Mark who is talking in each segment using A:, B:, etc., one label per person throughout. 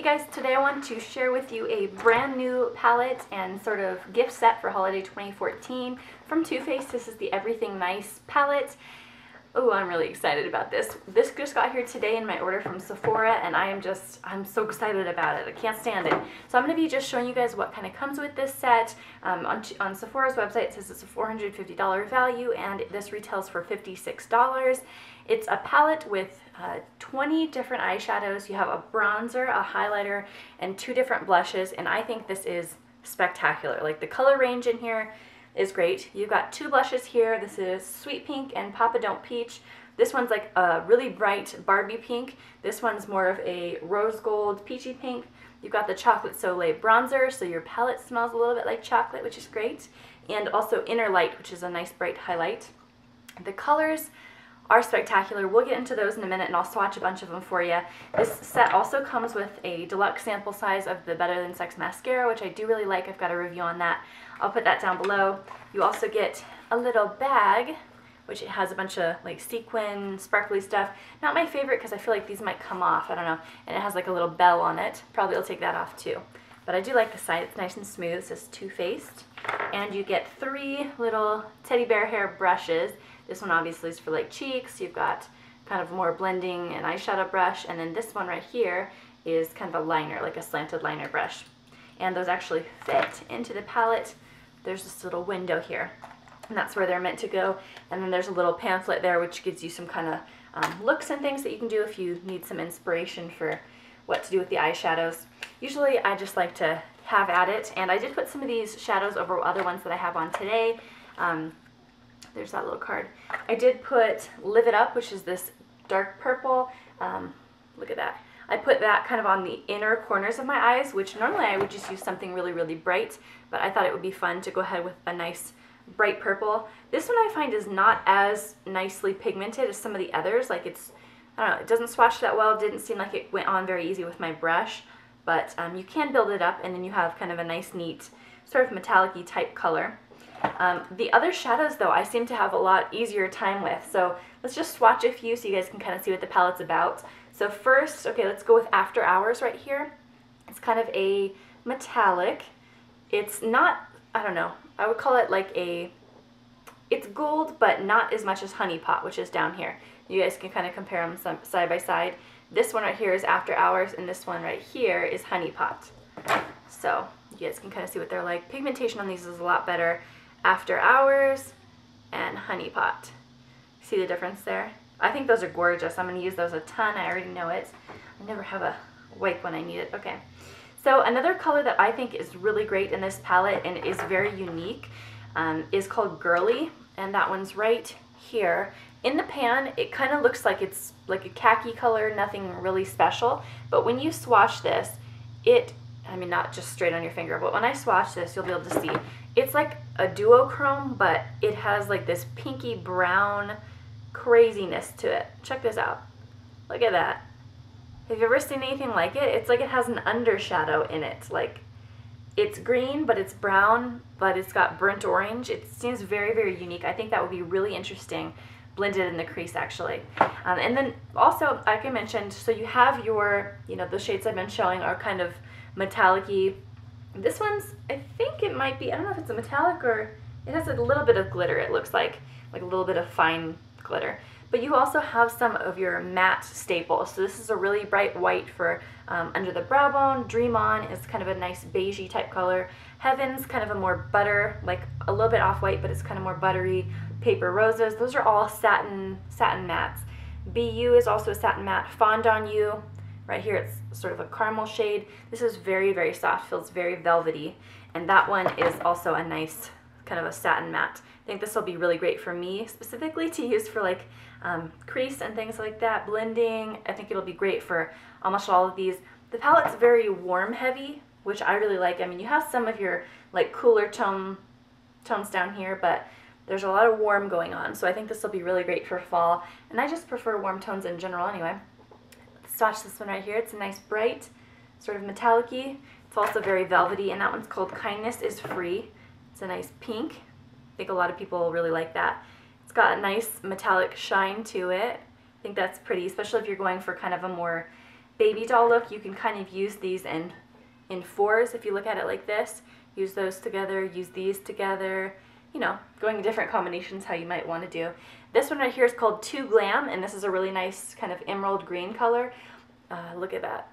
A: guys, today I want to share with you a brand new palette and sort of gift set for holiday 2014 from Too Faced. This is the Everything Nice palette. Oh, I'm really excited about this. This just got here today in my order from Sephora, and I'm so excited about it. I can't stand it. So I'm going to be just showing you guys what kind of comes with this set. On Sephora's website, it says it's a $450 value, and this retails for $56. It's a palette with 20 different eyeshadows. You have a bronzer, a highlighter, and 2 different blushes, and I think this is spectacular. Like, the color range in here is great. You've got 2 blushes here. This is Sweet Pink and Papa Don't Peach. This one's like a really bright Barbie pink. This one's more of a rose gold peachy pink. You've got the Chocolate Soleil bronzer, so your palette smells a little bit like chocolate, which is great. And also Inner Light, which is a nice bright highlight. The colors are spectacular. We'll get into those in a minute, and I'll swatch a bunch of them for you. This set also comes with a deluxe sample size of the Better Than Sex mascara, which I do really like. I've got a review on that. I'll put that down below. You also get a little bag, which it has a bunch of like sequin, sparkly stuff. Not my favorite because I feel like these might come off. I don't know. And it has like a little bell on it. Probably will take that off too. But I do like the side. It's nice and smooth. It says Too Faced. And you get 3 little teddy bear hair brushes. This one obviously is for like cheeks. You've got kind of more blending and eyeshadow brush, and then this one right here is kind of a liner, like a slanted liner brush. And those actually fit into the palette. There's this little window here, and that's where they're meant to go. And then there's a little pamphlet there which gives you some kind of looks and things that you can do if you need some inspiration for what to do with the eyeshadows. Usually I just like to have at it, and I did put some of these shadows over other ones that I have on today. There's that little card. I did put Live It Up, which is this dark purple. Look at that. I put that kind of on the inner corners of my eyes, which normally I would just use something really, really bright, but I thought it would be fun to go ahead with a nice bright purple. This one I find is not as nicely pigmented as some of the others. Like, it's, I don't know, it doesn't swatch that well. It didn't seem like it went on very easy with my brush, but you can build it up, and then you have kind of a nice, neat, sort of metallic-y type color. The other shadows, though, I seem to have a lot easier time with, so let's just swatch a few so you guys can kind of see what the palette's about. So first, okay, let's go with After Hours right here. It's kind of a metallic. It's not, I don't know, I would call it like a, it's gold, but not as much as Honey Pot, which is down here. You guys can kind of compare them side by side. This one right here is After Hours, and this one right here is Honey Pot. So you guys can kind of see what they're like. Pigmentation on these is a lot better. After Hours and Honey Pot. See the difference there? I think those are gorgeous. I'm going to use those a ton. I already know it. I never have a wipe when I need it. Okay. So another color that I think is really great in this palette and is very unique is called Girly, and that one's right here. In the pan, it kind of looks like it's like a khaki color, nothing really special, but when you swatch this, I mean, not just straight on your finger, but when I swatch this, you'll be able to see. It's like a duochrome, but it has like this pinky brown craziness to it. Check this out. Look at that. Have you ever seen anything like it? It's like it has an undershadow in it. Like, it's green, but it's brown, but it's got burnt orange. It seems very, very unique. I think that would be really interesting blended in the crease, actually. And then also, like I mentioned, so you have your, the shades I've been showing are kind of metallic-y. This one's, I think it might be, I don't know if it's a metallic or it has a little bit of glitter, it looks like a little bit of fine glitter. But you also have some of your matte staples. So this is a really bright white for under the brow bone. Dream On is kind of a nice beigey type color. Heaven's kind of a more butter, like a little bit off-white, but it's kind of more buttery. Paper Roses, those are all satin mattes. BU is also a satin matte. Fawned On You, right here it's sort of a caramel shade. This is very, very soft, feels very velvety. And that one is also a nice kind of a satin matte. I think this will be really great for me specifically to use for like crease and things like that, blending. I think it'll be great for almost all of these. The palette's very warm heavy, which I really like. I mean, you have some of your like cooler tones down here, but there's a lot of warm going on, so I think this will be really great for fall. And I just prefer warm tones in general anyway. Let's swatch this one right here. It's a nice bright, sort of metallic-y. It's also very velvety, and that one's called Kindness is Free. It's a nice pink. I think a lot of people really like that. It's got a nice metallic shine to it. I think that's pretty, especially if you're going for kind of a more baby doll look, you can kind of use these in fours if you look at it like this. Use those together, use these together, you know, going different combinations how you might want to do. This one right here is called Too Glam, and this is a really nice kind of emerald green color. Look at that.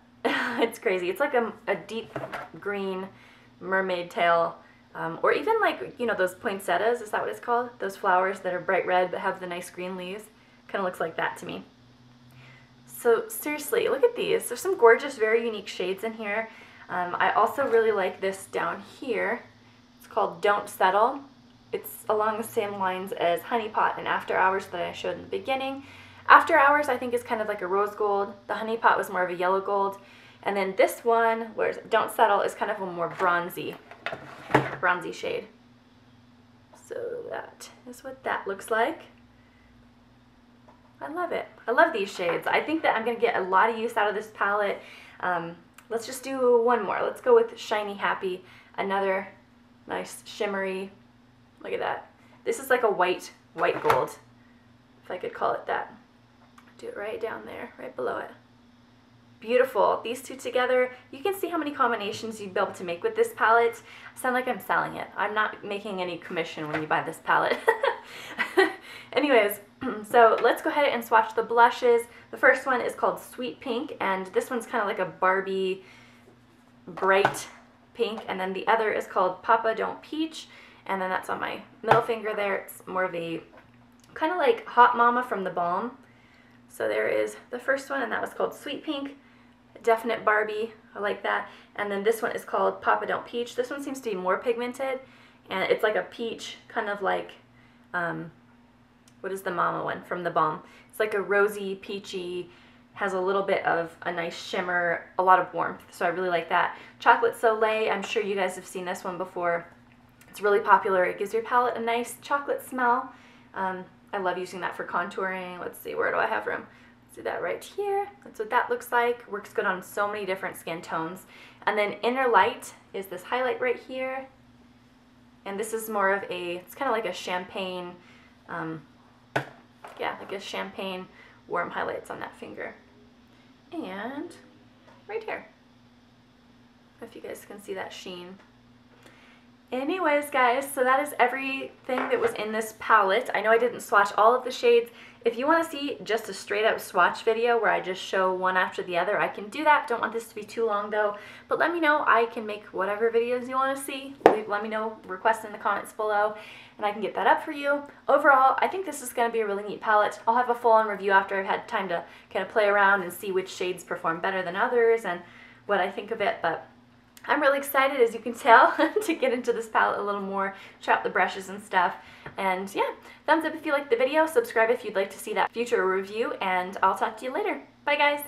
A: It's crazy. It's like a deep green mermaid tail, or even like, you know, those poinsettias, is that what it's called? Those flowers that are bright red but have the nice green leaves. Kind of looks like that to me. So seriously, look at these. There's some gorgeous, very unique shades in here. I also really like this down here. It's called Don't Settle. It's along the same lines as Honey Pot and After Hours that I showed in the beginning. After Hours I think is kind of like a rose gold. The Honey Pot was more of a yellow gold. And then this one, where's Don't Settle, is kind of a more bronzy shade. So that is what that looks like. I love it. I love these shades. I think that I'm going to get a lot of use out of this palette. Let's just do one more. Let's go with Shiny Happy. Another nice shimmery. Look at that. This is like a white gold, if I could call it that. Do it right down there, right below it. Beautiful. These two together, you can see how many combinations you'd be able to make with this palette. I sound like I'm selling it. I'm not making any commission when you buy this palette. Anyways, so let's go ahead and swatch the blushes. The first one is called Sweet Pink, and this one's kind of like a Barbie bright pink, and then the other is called Papa Don't Peach, and then that's on my middle finger there. It's more of a kind of like Hot Mama from the Balm. So there is the first one, and that was called Sweet Pink. Definite Barbie, I like that. And then this one is called Papa Don't Peach. This one seems to be more pigmented, and it's like a peach, kind of like, what is the Mama one from the Balm? It's like a rosy, peachy, has a little bit of a nice shimmer, a lot of warmth, so I really like that. Chocolate Soleil, I'm sure you guys have seen this one before. It's really popular. It gives your palette a nice chocolate smell. I love using that for contouring. Let's see, where do I have room? Let's do that right here. That's what that looks like. Works good on so many different skin tones. And then Inner Light is this highlight right here. And this is more of a, it's kind of like a champagne, yeah, like a champagne warm highlights on that finger. And right here, if you guys can see that sheen. Anyways, guys, so that is everything that was in this palette. I know I didn't swatch all of the shades. If you want to see just a straight up swatch video where I just show one after the other, I can do that. Don't want this to be too long though, but let me know. I can make whatever videos you want to see. Let me know, request in the comments below, and I can get that up for you. Overall, I think this is going to be a really neat palette. I'll have a full-on review after I've had time to kind of play around and see which shades perform better than others and what I think of it, but I'm really excited, as you can tell, to get into this palette a little more, try out the brushes and stuff. And yeah, thumbs up if you liked the video, subscribe if you'd like to see that future review, and I'll talk to you later. Bye, guys.